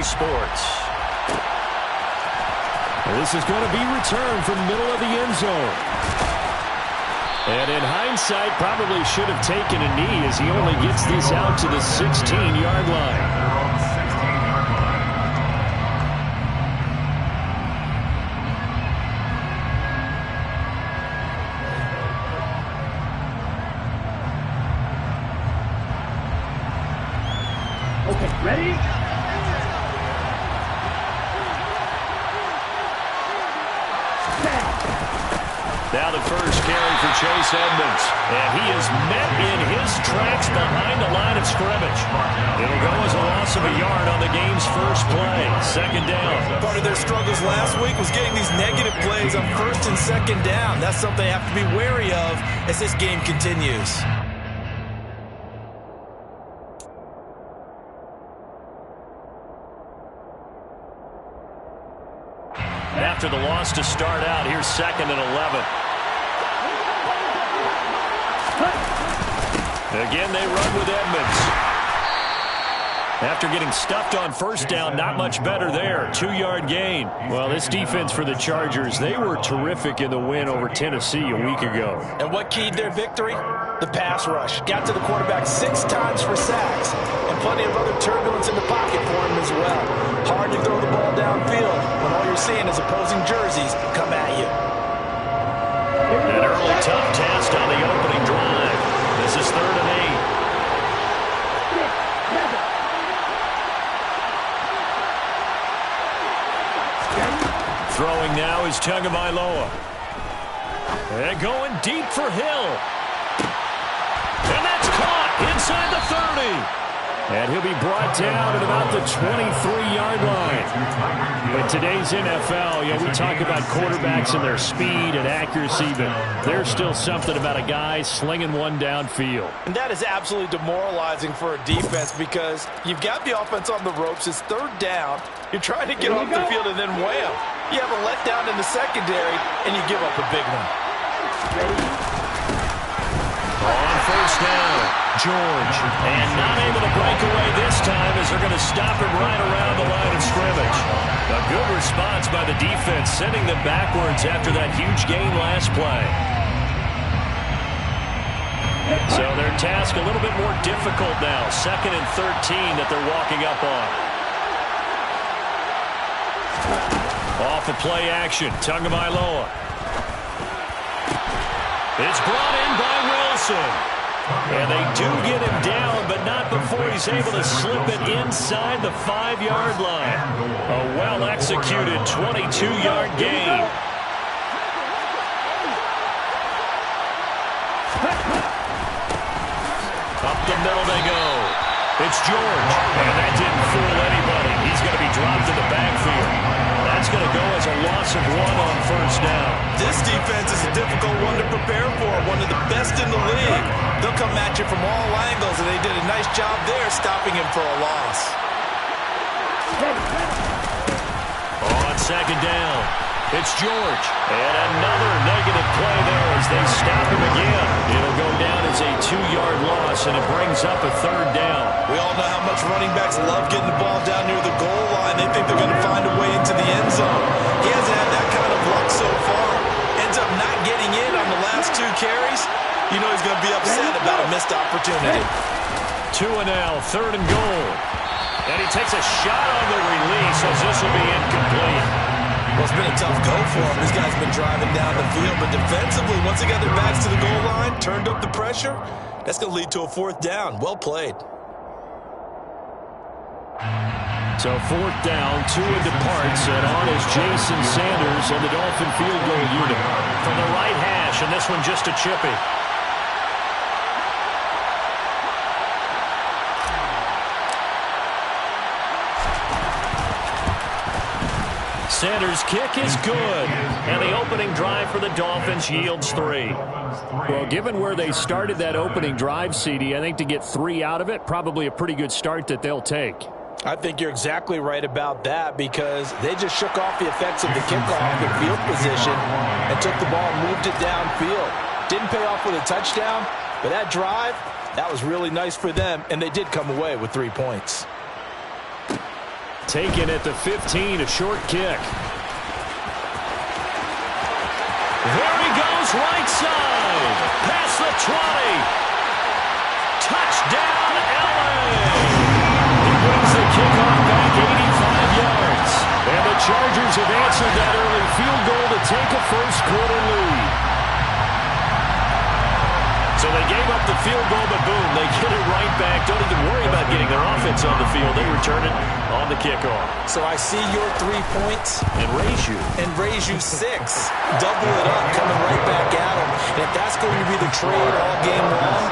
Sports. This is going to be returned from middle of the end zone. And in hindsight, probably should have taken a knee as he only gets this out to the 16-yard line. Okay, ready? Now the first carry for Chase Edmonds. And he is met in his tracks behind the line of scrimmage. It'll go as a loss of a yard on the game's first play. Second down. Part of their struggles last week was getting these negative plays on first and second down. That's something they have to be wary of as this game continues. After the loss to start out, here's 2nd and 11. Again, they run with Edmonds. After getting stuffed on first down, not much better there. 2-yard gain. Well, this defense for the Chargers, they were terrific in the win over Tennessee a week ago. And what keyed their victory? The pass rush. Got to the quarterback 6 times for sacks. And plenty of other turbulence in the pocket for him as well. Hard to throw the ball downfield when all you're seeing is opposing jerseys come at you. An early tough test on the opening drive. This is 3rd and 8. Throwing now is Tagovailoa. And going deep for Hill. And that's caught inside the 30. And he'll be brought down at about the 23-yard line. In today's NFL, we talk about quarterbacks and their speed and accuracy, but there's still something about a guy slinging one downfield. And that is absolutely demoralizing for a defense because you've got the offense on the ropes. It's 3rd down. You're trying to get off the field and then wham. You have a letdown in the secondary, and you give up a big one. On first down, George. And not able to break away this time as they're going to stop him right around the line of scrimmage. A good response by the defense, sending them backwards after that huge gain last play. So their task a little bit more difficult now. 2nd and 13 that they're walking up on. Off of play action, Tagovailoa. It's brought in by Wilson. And they do get him down, but not before he's able to slip it inside the 5-yard line. A well-executed 22-yard gain. Up the middle they go. It's George. And that didn't fool anybody. He's going to be dropped to the backfield. That's going to go as a loss of 1 on first down. This defense is a difficult one to prepare for, one of the best in the league. They'll come at you from all angles, and they did a nice job there stopping him for a loss. On 2nd down, it's George. And another negative play there as they stop him again. It'll go down as a 2-yard loss, and it brings up a 3rd down. We all know how much running backs love getting the ball down near the goal line. They think they're going to find a way into the end zone. He hasn't had that kind of luck so far. Ends up not getting in on the last 2 carries. You know he's going to be upset about a missed opportunity. 2 and now, 3rd and goal. And he takes a shot on the release as this will be incomplete. Well, it's been a tough go for him. This guy's been driving down the field, but defensively, once they got their backs to the goal line, turned up the pressure, that's going to lead to a 4th down. Well played. So 4th down, 2 in departs, and on is Jason Sanders and the Dolphin field goal unit. From the right hash, and this one just a chippy. Sanders' kick is good, and the opening drive for the Dolphins yields 3. Well, given where they started that opening drive, CD, I think to get 3 out of it, probably a pretty good start that they'll take. I think you're exactly right about that because they just shook off the effects of the kickoff, the field position, and took the ball and moved it downfield. Didn't pay off with a touchdown, but that drive, that was really nice for them, and they did come away with 3 points. Taken at the 15, a short kick. There he goes, right side. Past the 20. Touchdown, LA. He brings the kickoff back 85 yards. And the Chargers have answered that early field goal to take a first-quarter lead. So they gave up the field goal, but boom, they get it right back. Don't even worry about getting their offense on the field. They return it on the kickoff. So I see your 3 points. And raise you. And raise you 6. Double it up, coming right back at them. And if that's going to be the trade all game long,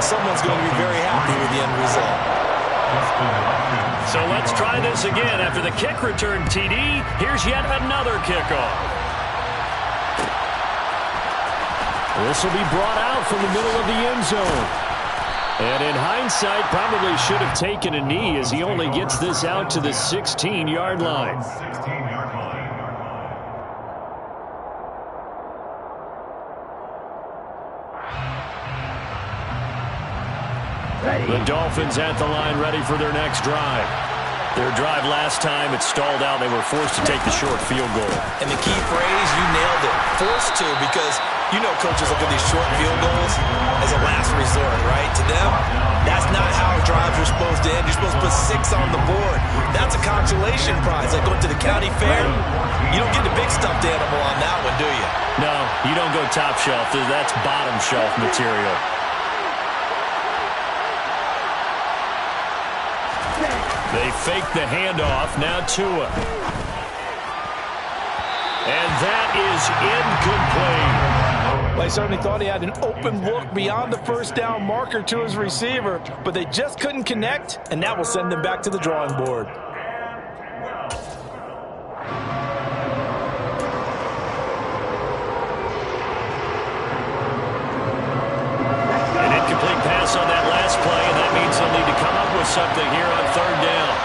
someone's going to be very happy with the end result. So let's try this again. After the kick return TD, here's yet another kickoff. This will be brought out from the middle of the end zone. And in hindsight, probably should have taken a knee as he only gets this out to the 16-yard line. The Dolphins at the line, ready for their next drive. Their drive last time, it stalled out. They were forced to take the short field goal. And the key phrase, you nailed it. Forced to, because you know coaches look at these short field goals as a last resort, right? To them, that's not how drives are supposed to end. You're supposed to put 6 on the board. That's a consolation prize. Like going to the county fair, you don't get the big stuffed animal on that one, do you? No, you don't go top shelf. That's bottom shelf material. They fake the handoff. Now Tua. And that is incomplete. They certainly thought he had an open look beyond the first down marker to his receiver, but they just couldn't connect, and that will send them back to the drawing board. An incomplete pass on that last play, and that means they'll need to come up with something here on third down.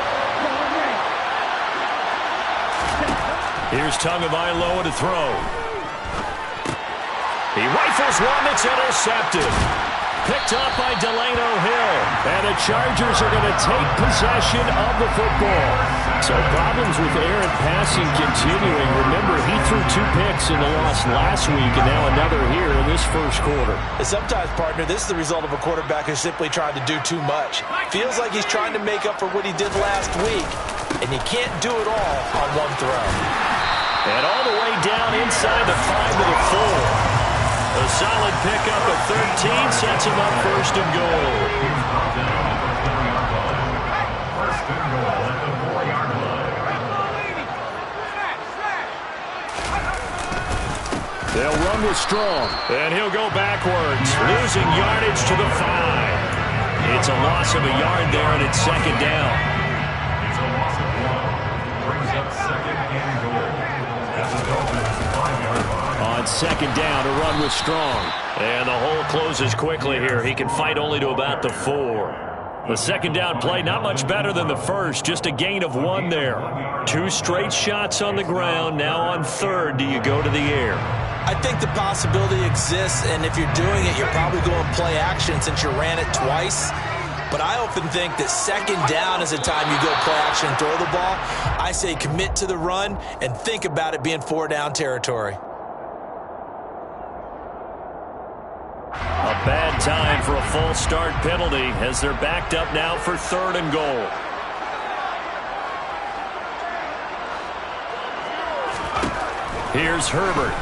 Here's Tagovailoa to throw. He rifles one that's intercepted. Picked up by Delano Hill. And the Chargers are going to take possession of the football. So problems with errant passing continuing. Remember, he threw 2 picks in the loss last week, and now another here in this first quarter. And sometimes, partner, this is the result of a quarterback who's simply trying to do too much. Feels like he's trying to make up for what he did last week, and he can't do it all on one throw. And all the way down inside the 5 to the 4. A solid pickup of 13 sets him up first and goal. They'll run with Strong, and he'll go backwards, losing yardage to the 5. It's a loss of a yard there, and it's second down. It's a loss of 1. Brings up second and goal. As the Dolphins 5-yard line. On second down, to run with Strong. And the hole closes quickly here. He can fight only to about the 4. The second down play, not much better than the first. Just a gain of 1 there. 2 straight shots on the ground. Now on third, do you go to the air? I think the possibility exists, and if you're doing it, you're probably going play action since you ran it twice. But I often think that second down is the time you go play action and throw the ball. I say commit to the run and think about it being 4-down territory. A bad time for a false start penalty as they're backed up now for third and goal. Here's Herbert.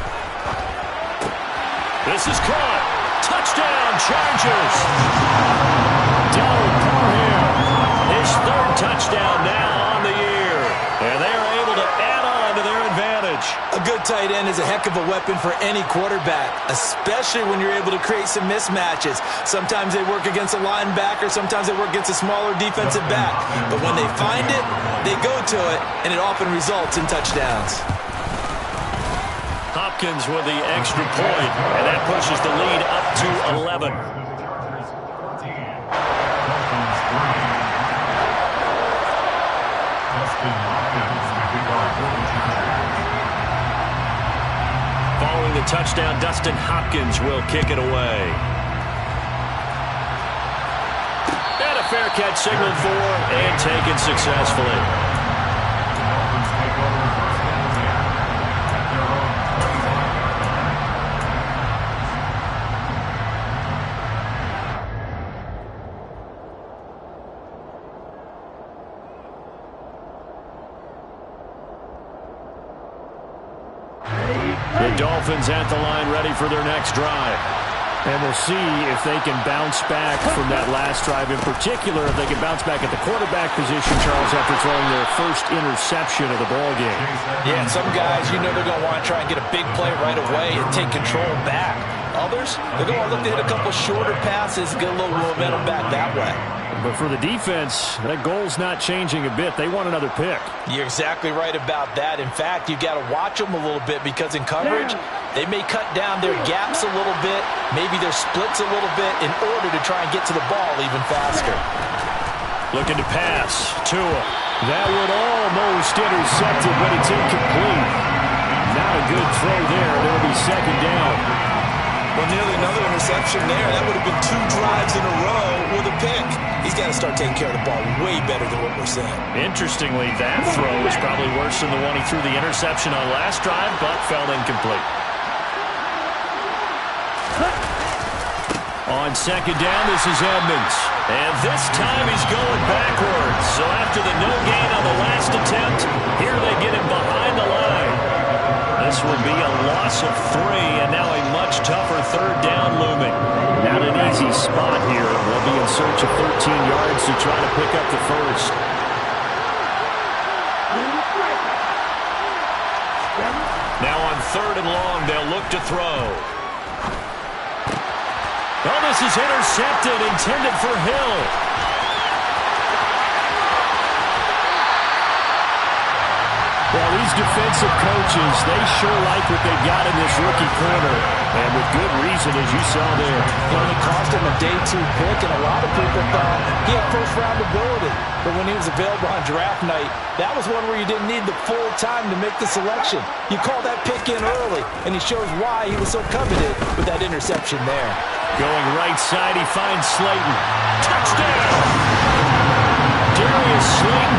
This is caught. Touchdown, Chargers. Don't for him. His third touchdown now on the year. And they are able to add on to their advantage. A good tight end is a heck of a weapon for any quarterback, especially when you're able to create some mismatches. Sometimes they work against a linebacker, sometimes they work against a smaller defensive back. But when they find it, they go to it, and it often results in touchdowns. Hopkins with the extra point, and that pushes the lead up to 11. Following the touchdown, Dustin Hopkins will kick it away. And a fair catch signaled for and taken successfully. The Dolphins at the line ready for their next drive. And we'll see if they can bounce back from that last drive. In particular, if they can bounce back at the quarterback position, Charles, after throwing their first interception of the ballgame. Yeah, and some guys, you know they're going to want to try and get a big play right away and take control back. Others, they're going to look to hit a couple shorter passes and get a little momentum back that way. But for the defense, that goal's not changing a bit. They want another pick. You're exactly right about that. In fact, you've got to watch them a little bit because in coverage, they may cut down their gaps a little bit, maybe their splits a little bit in order to try and get to the ball even faster. Looking to pass. Tua. That would almost intercept it, but it's incomplete. Not a good throw there. It'll be second down. Well, nearly another interception there. That would have been 2 drives in a row with a pick. He's got to start taking care of the ball way better than what we're saying. Interestingly, that throw was probably worse than the one he threw the interception on last drive, but fell incomplete. On second down, this is Edmonds. And this time he's going backwards. So after the no gain on the last attempt, here they get him behind the line. This will be a loss of 3, and now a much tougher third down looming. Not an easy spot here. They'll be in search of 13 yards to try to pick up the first. Now on third and long, they'll look to throw. Oh, this is intercepted, intended for Hill. Well, these defensive coaches, they sure like what they've got in this rookie corner. And with good reason, as you saw there. Well, it cost him a day 2 pick, and a lot of people thought he had first-round ability. But when he was available on draft night, that was one where you didn't need the full time to make the selection. You call that pick in early, and he shows why he was so coveted with that interception there. Going right side, he finds Slayton. Touchdown! Darius Slayton,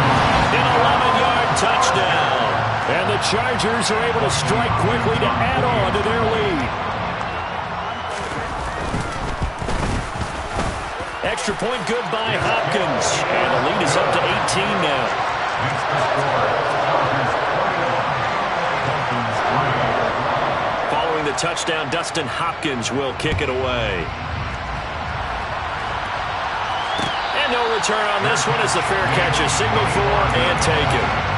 an 11-yard touchdown. And the Chargers are able to strike quickly to add on to their lead. Extra point good by Hopkins. And the lead is up to 18 now. Following the touchdown, Dustin Hopkins will kick it away. And no return on this one as the fair catch is signaled for and taken.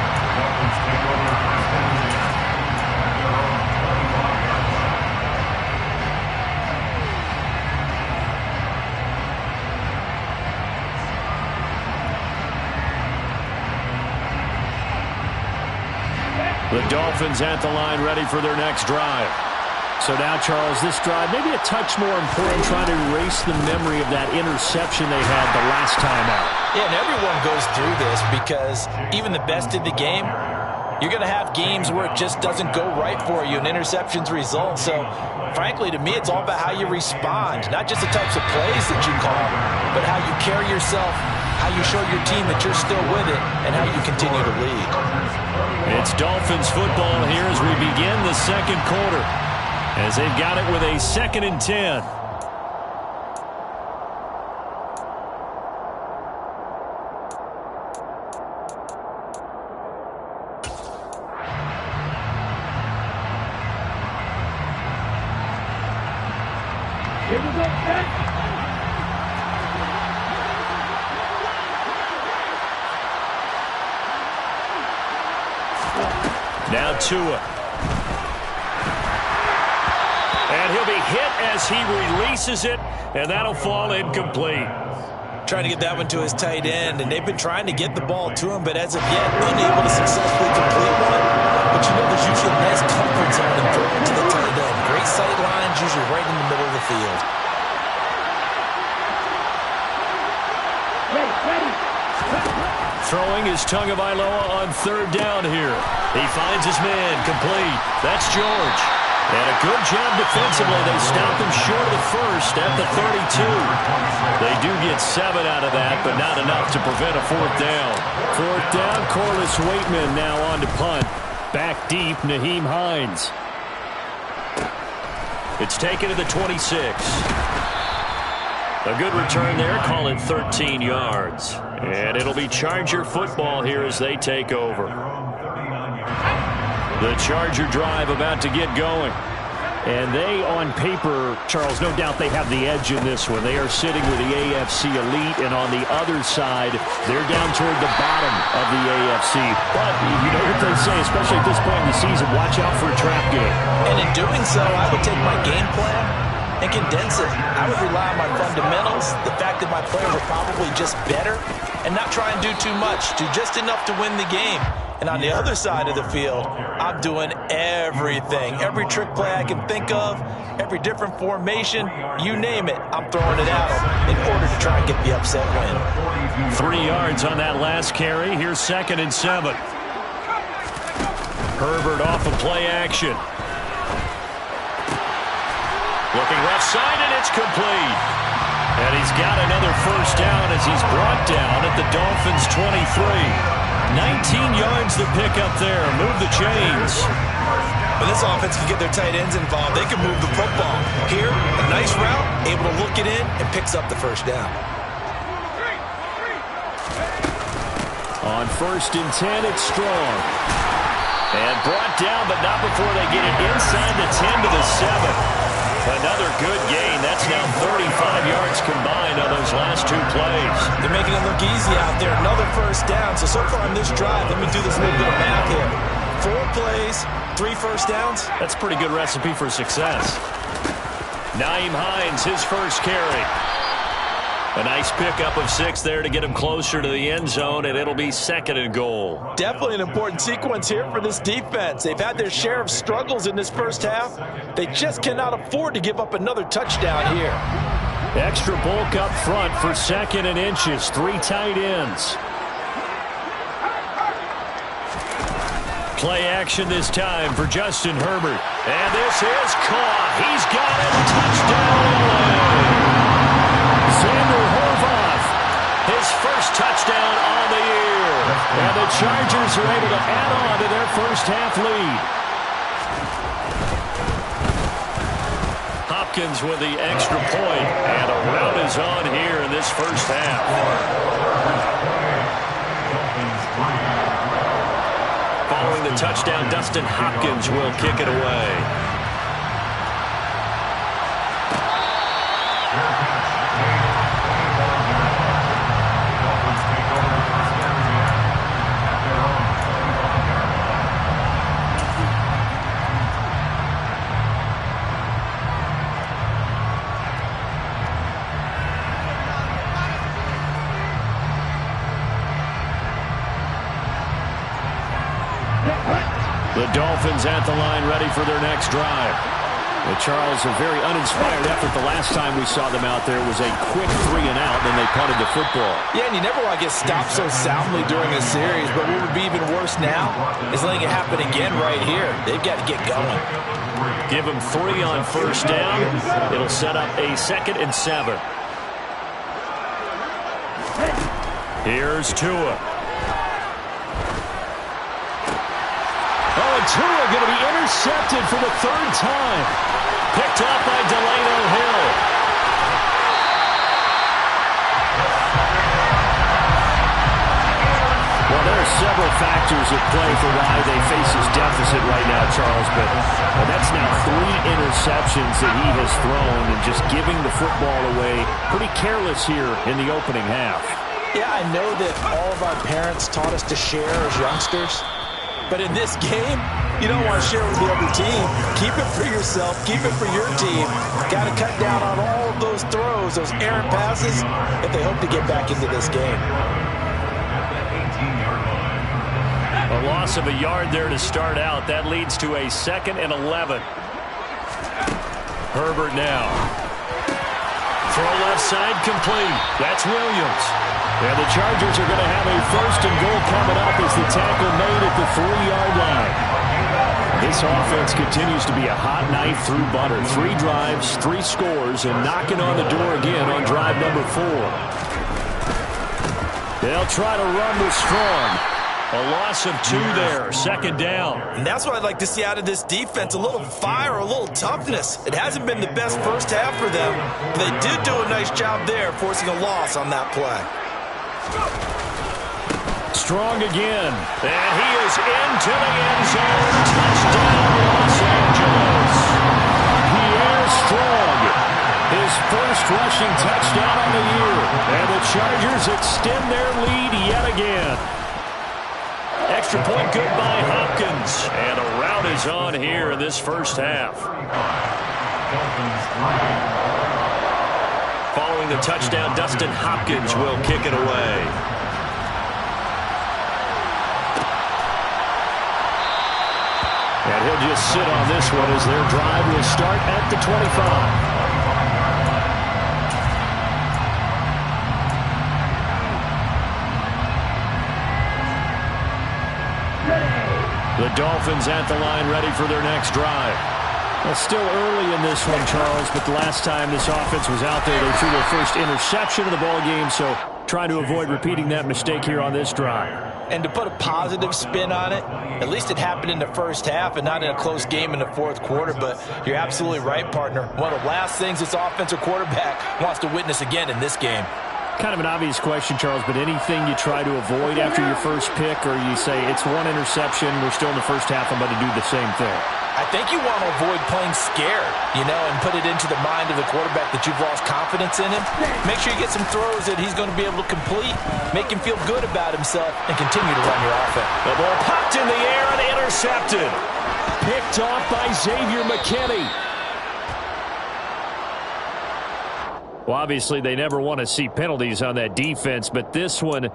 The Dolphins at the line ready for their next drive. So now, Charles, this drive maybe a touch more important, trying to erase the memory of that interception they had the last time out. Yeah, and everyone goes through this because even the best in the game, you're going to have games where it just doesn't go right for you and interceptions result. So, frankly, to me, it's all about how you respond, not just the types of plays that you call, but how you carry yourself, how you show your team that you're still with it, and how you continue to lead. It's Dolphins football here as we begin the second quarter, as they've got it with a 2nd and 10. Here we go, set. Now Tua. And he'll be hit as he releases it, and that'll fall incomplete. Trying to get that one to his tight end, and they've been trying to get the ball to him, but as of yet, unable to successfully complete one. But you know there's usually a nice comfort zone in throwing to the tight end. Great sight lines, usually right in the middle of the field. Ready. Throwing is Tagovailoa on 3rd down here. He finds his man, complete. That's George. And a good job defensively. They stopped him short of the first at the 32. They do get 7 out of that, but not enough to prevent a 4th down. 4th down, Corliss Waitman now on to punt. Back deep, Nyheim Hines. It's taken to the 26. A good return there, call it 13 yards. And it'll be Charger football here as they take over. The Charger drive about to get going. And they, on paper, Charles, no doubt they have the edge in this one. They are sitting with the AFC elite, and on the other side, they're down toward the bottom of the AFC. But you know what they say, especially at this point in the season, watch out for a trap game. And in doing so, I would take my game plan and condense it. I would rely on my fundamentals, the fact that my players are probably just better, and not try and do too much, do just enough to win the game. And on the other side of the field, I'm doing everything. Every trick play I can think of, every different formation, you name it, I'm throwing it at them in order to try and get the upset win. 3 yards on that last carry. Here's 2nd and 7. Herbert off of play action. Looking left side, and it's complete. And he's got another first down as he's brought down at the Dolphins' 23. 19 yards to pick up there. Move the chains. When this offense can get their tight ends involved, they can move the football. Here, a nice route, able to look it in, and picks up the first down. On 1st and 10, it's Strong. And brought down, but not before they get it inside the 10 to the 7. Another good gain. That's now 35 yards combined on those last 2 plays. They're making it look easy out there. Another first down. So far on this drive, let me do this little bit of math here. 4 plays, 3 first downs. That's a pretty good recipe for success. Nyheim Hines, his first carry. A nice pickup of 6 there to get him closer to the end zone, and it'll be 2nd and goal. Definitely an important sequence here for this defense. They've had their share of struggles in this first half. They just cannot afford to give up another touchdown here. Extra bulk up front for 2nd and inches. 3 tight ends. Play action this time for Justin Herbert. And this is caught. He's got it. Touchdown. Xander Horvath, his first touchdown on the year. And the Chargers are able to add on to their first half lead. Hopkins with the extra point, and a rout is on here in this first half. Following the touchdown, Dustin Hopkins will kick it away. The Dolphins at the line, ready for their next drive. Charles, a very uninspired effort the last time we saw them out there was a quick 3 and out, then they punted the football. Yeah, and you never want to get stopped so soundly during a series, but what would be even worse now is letting it happen again right here. They've got to get going. Give them 3 on first down. It'll set up a 2nd and 7. Here's Tua. Oh, and Tua going to be intercepted for the 3rd time. Picked up by Delano Hill. Well, there are several factors at play for why they face this deficit right now, Charles, but that's now 3 interceptions that he has thrown and just giving the football away. Pretty careless here in the opening half. Yeah, I know that all of our parents taught us to share as youngsters. But in this game, you don't want to share with the other team. Keep it for yourself. Keep it for your team. Got to cut down on all of those throws, those errant passes, if they hope to get back into this game. A loss of a yard there to start out. That leads to a 2nd and 11. Herbert now. Throw left side complete. That's Williams. And the Chargers are going to have a 1st and goal coming up as the tackle made at the 3-yard line. This offense continues to be a hot knife through butter. 3 drives, 3 scores, and knocking on the door again on drive number 4. They'll try to run with Strong. A loss of 2 there, 2nd down. And that's what I'd like to see out of this defense, a little fire, a little toughness. It hasn't been the best first half for them, but they did do a nice job there, forcing a loss on that play. strong again. And he is into the end zone. Touchdown, Los Angeles. Pierre Strong, his first rushing touchdown on the year. And the Chargers extend their lead yet again. Extra point good by Hopkins. And a rout is on here in this first half. Following the touchdown, Dustin Hopkins will kick it away. And he'll just sit on this one as their drive will start at the 25. The Dolphins at the line ready for their next drive. Well, still early in this one, Charles, but the last time this offense was out there, they threw their first interception of the ball game, so trying to avoid repeating that mistake here on this drive. And to put a positive spin on it, at least it happened in the first half and not in a close game in the fourth quarter, but you're absolutely right, partner. One of the last things this offensive quarterback wants to witness again in this game. Kind of an obvious question, Charles, but anything you try to avoid after your first pick, or you say it's one interception, we're still in the first half, I'm going to do the same thing? I think you want to avoid playing scared, and put it into the mind of the quarterback that you've lost confidence in him. Make sure you get some throws that he's going to be able to complete, make him feel good about himself, and continue to run your offense. The ball popped in the air and intercepted. Picked off by Xavier McKinney. Well, obviously, they never want to see penalties on that defense, but this one a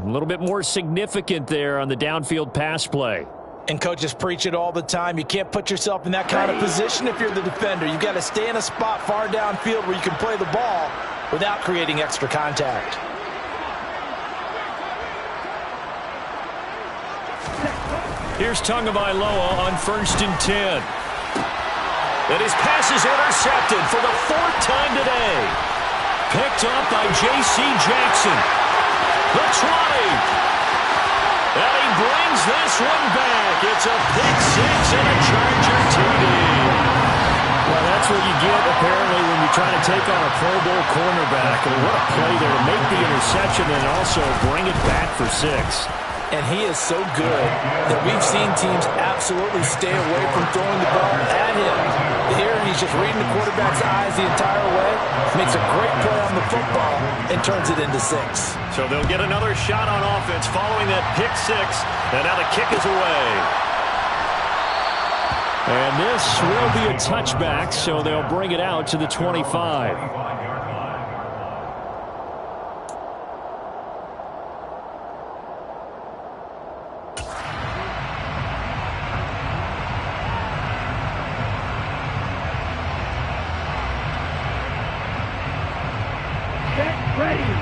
little bit more significant there on the downfield pass play. And coaches preach it all the time. You can't put yourself in that kind of position if you're the defender. You've got to stay in a spot far downfield where you can play the ball without creating extra contact. Here's Tagovailoa on 1st and 10. And his pass is intercepted for the 4th time today. Picked up by J.C. Jackson. The 20. And he brings this one back. It's a pick six and a Charger TD. Well, that's what you get, apparently, when you try to take on a Pro Bowl cornerback. And what a play there to make the interception and also bring it back for 6. And he is so good that we've seen teams absolutely stay away from throwing the ball at him. Here, he's just reading the quarterback's eyes the entire way, makes a great play on the football, and turns it into 6. So they'll get another shot on offense following that pick 6, and now the kick is away. And this will be a touchback, so they'll bring it out to the 25.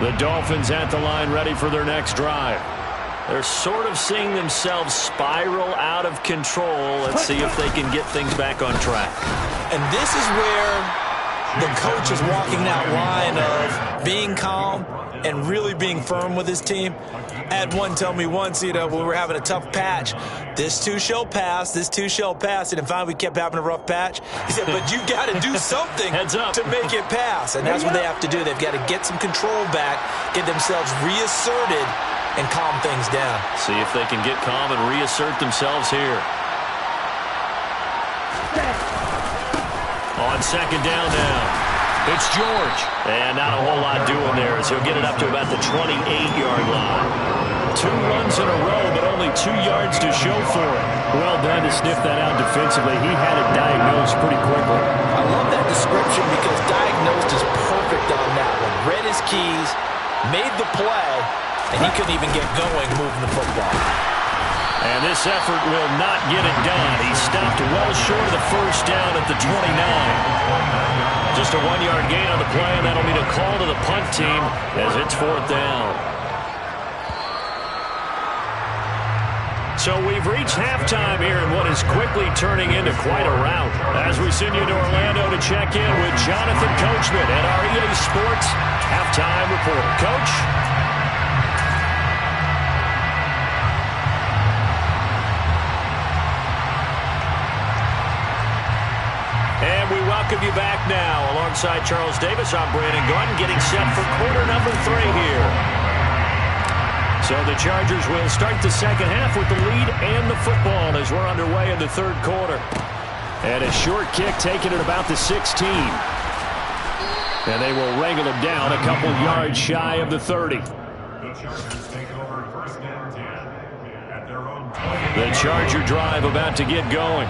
The Dolphins at the line ready for their next drive. They're sort of seeing themselves spiral out of control. Let's see if they can get things back on track. And this is where the coach is walking that line of being calm and really being firm with his team. I had one tell me once, when we were having a tough patch, this too shall pass, this too shall pass. And finally we kept having a rough patch. He said, but you got to do something to make it pass. And that's what they have to do. They've got to get some control back, get themselves reasserted, and calm things down. See if they can get calm and reassert themselves here. On 2nd down now. It's George. And not a whole lot doing there as he'll get it up to about the 28-yard line. 2 runs in a row, but only 2 yards to show for it. Well done to sniff that out defensively. He had it diagnosed pretty quickly. I love that description because diagnosed is perfect on that one. Read his keys, made the play, and he couldn't even get going moving the football. And this effort will not get it done. He stopped well short of the first down at the 29. Just a 1-yard gain on the play, and that'll be a call to the punt team as it's 4th down. So we've reached halftime here in what is quickly turning into quite a rout. As we send you to Orlando to check in with Jonathan Coachman at our EA Sports Halftime Report. Coach? And we welcome you back now. Alongside Charles Davis, I'm Brandon Gordon, getting set for quarter number 3 here. So So the Chargers will start the second half with the lead and the football as we're underway in the third quarter. And a short kick taken at about the 16. And they will wrangle him down a couple yards shy of the 30. The Chargers take over first and 10 at their own 20. The Charger drive about to get going.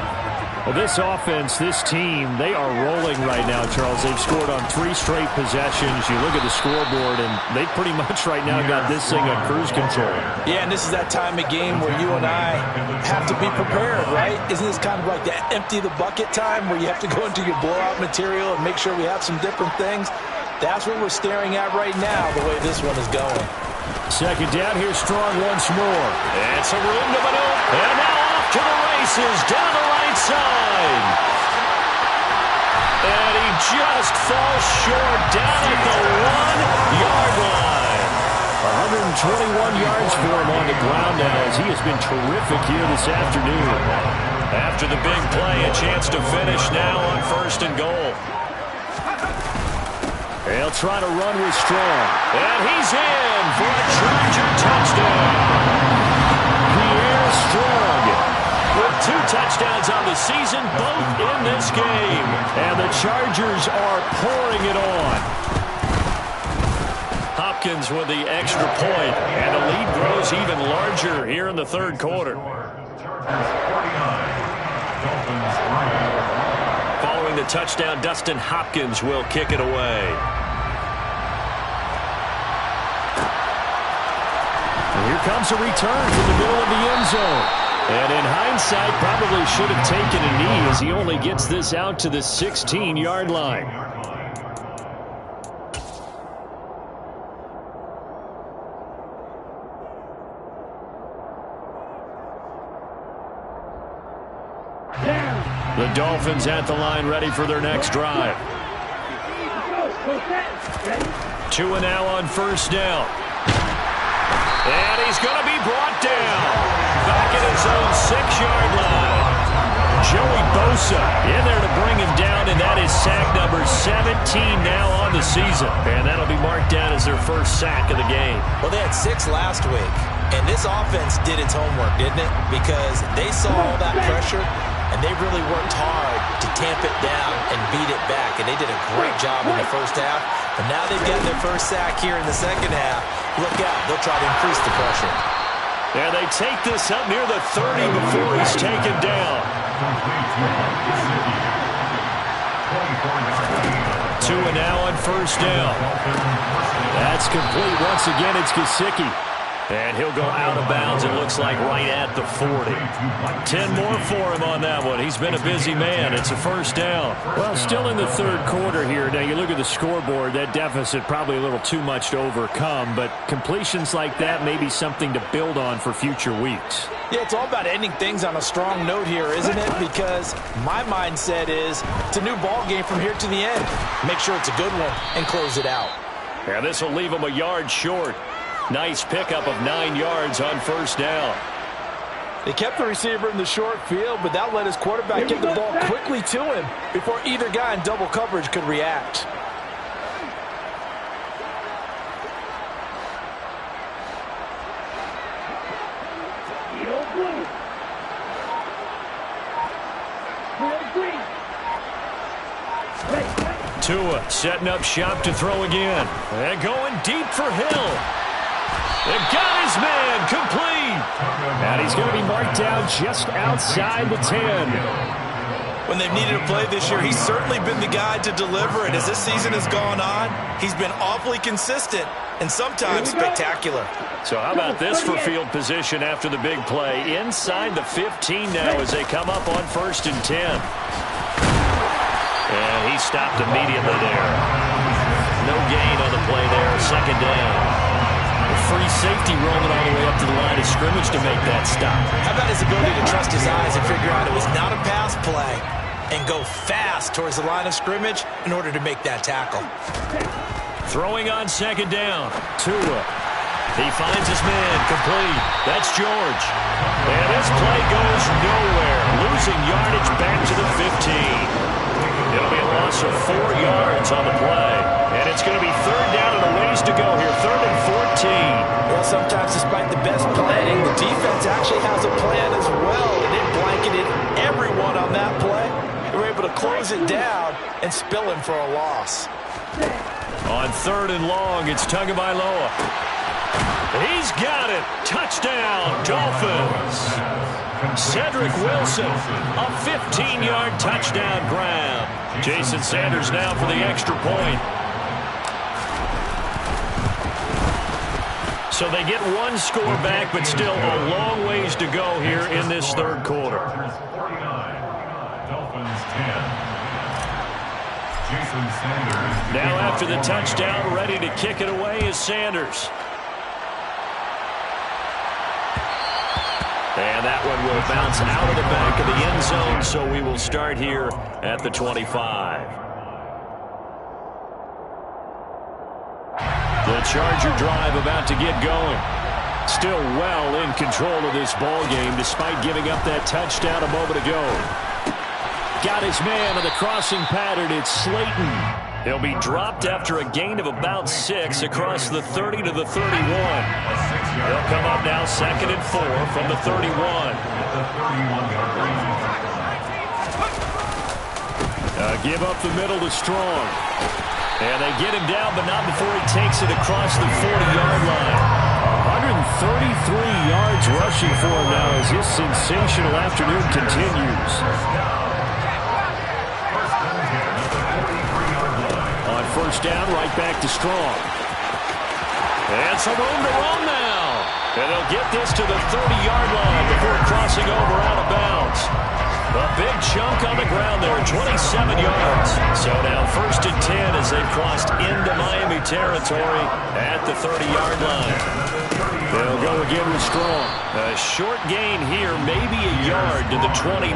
Well, this offense, this team, they are rolling right now, Charles. They've scored on 3 straight possessions. You look at the scoreboard, and they pretty much right now got this thing on cruise control. Yeah, and this is that time of game where you and I have to be prepared, right? Isn't this kind of like that empty the bucket time where you have to go into your blowout material and make sure we have some different things? That's what we're staring at right now, the way this one is going. Second down, here's Strong once more. It's a room to maneuver. And now off to the races down the right side. And he just falls short down at the 1-yard line. 121 yards for him on the ground now as he has been terrific here this afternoon. After the big play, a chance to finish now on first and goal. They'll try to run with Strong. And he's in for a Charger touchdown. Pierre Strong with 2 touchdowns on the season, both in this game. And the Chargers are pouring it on. Hopkins with the extra point, and the lead grows even larger here in the third quarter. Chargers 49, Dolphins 3. Following the touchdown, Dustin Hopkins will kick it away. And here comes a return from the middle of the end zone. And in hindsight, probably should have taken a knee as he only gets this out to the 16-yard line. The Dolphins at the line, ready for their next drive. 2 now on first down. And he's going to be brought down. Back at his own 6-yard line. Joey Bosa in there to bring him down, and that is sack number 17 now on the season. And that'll be marked down as their first sack of the game. Well, they had 6 last week, and this offense did its homework, didn't it? Because they saw all that pressure, and they really worked hard to tamp it down and beat it back. And they did a great job in the first half. But now they've got their first sack here in the second half. Look out. They'll try to increase the pressure. And they take this up near the 30 before he's taken down. 2 now on first down. That's complete. Once again, it's Gesicki. And he'll go out of bounds, it looks like, right at the 40. 10 more for him on that one. He's been a busy man. It's a first down. Well, still in the third quarter here. Now, you look at the scoreboard, that deficit probably a little too much to overcome, but completions like that may be something to build on for future weeks. Yeah, it's all about ending things on a strong note here, isn't it? Because my mindset is it's a new ball game from here to the end. Make sure it's a good one and close it out. Yeah, this will leave him a yard short. Nice pickup of 9 yards on first down. They kept the receiver in the short field, but that let his quarterback get the ball quickly to him before either guy in double coverage could react. Tua setting up shop to throw again. And going deep for Hill. They got his man complete. And he's going to be marked down just outside the 10. When they've needed a play this year, he's certainly been the guy to deliver it. As this season has gone on, he's been awfully consistent and sometimes spectacular. So how about this for field position after the big play? Inside the 15 now as they come up on first and 10. And he stopped immediately there. No gain on the play there. Second down. Free safety rolling all the way up to the line of scrimmage to make that stop. How about his ability to trust his eyes and figure out it was not a pass play and go fast towards the line of scrimmage in order to make that tackle. Throwing on second down. Tua. He finds his man complete. That's George. And this play goes nowhere. Losing yardage back to the 15. It'll be a loss of 4 yards on the play. And it's going to be third down and a ways to go here. Third and 14. Well, sometimes despite the best planning, the defense actually has a plan as well. And it blanketed everyone on that play. They were able to close it down and spill him for a loss. On third and long, it's Tagovailoa. He's got it. Touchdown, Dolphins. Cedric Wilson, a 15-yard touchdown grab. Jason Sanders now for the extra point. So they get one score back, but still a long ways to go here in this third quarter. Dolphins 10. Jason Sanders. Now after the touchdown, ready to kick it away is Sanders. And that one will bounce out of the back of the end zone, so we will start here at the 25. The Charger drive about to get going. Still well in control of this ball game despite giving up that touchdown a moment ago. Got his man on the crossing pattern. It's Slayton. He'll be dropped after a gain of about 6 across the 30 to the 31. He'll come up now 2nd and 4 from the 31. Give up the middle to Strong. And they get him down, but not before he takes it across the 40-yard line. 133 yards rushing for him now as his sensational afternoon continues. On first down, right back to Strong. And some room to run now. And they'll get this to the 30-yard line before crossing over out of bounds. A big chunk on the ground there, 27 yards. So now 1st and 10 as they've crossed into Miami territory at the 30-yard line. They'll go again with Strong. A short gain here, maybe a yard to the 29.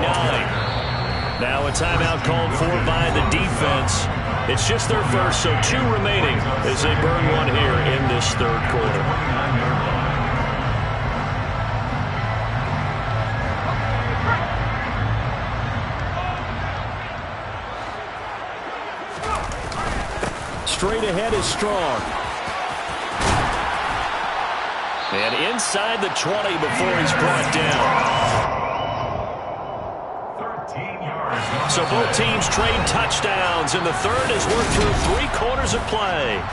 Now a timeout called for by the defense. It's just their first, so 2 remaining as they burn one here in this third quarter. Straight ahead is Strong. And inside the 20 before he's brought down. So both teams trade touchdowns, and the third has worked through 3 quarters of play.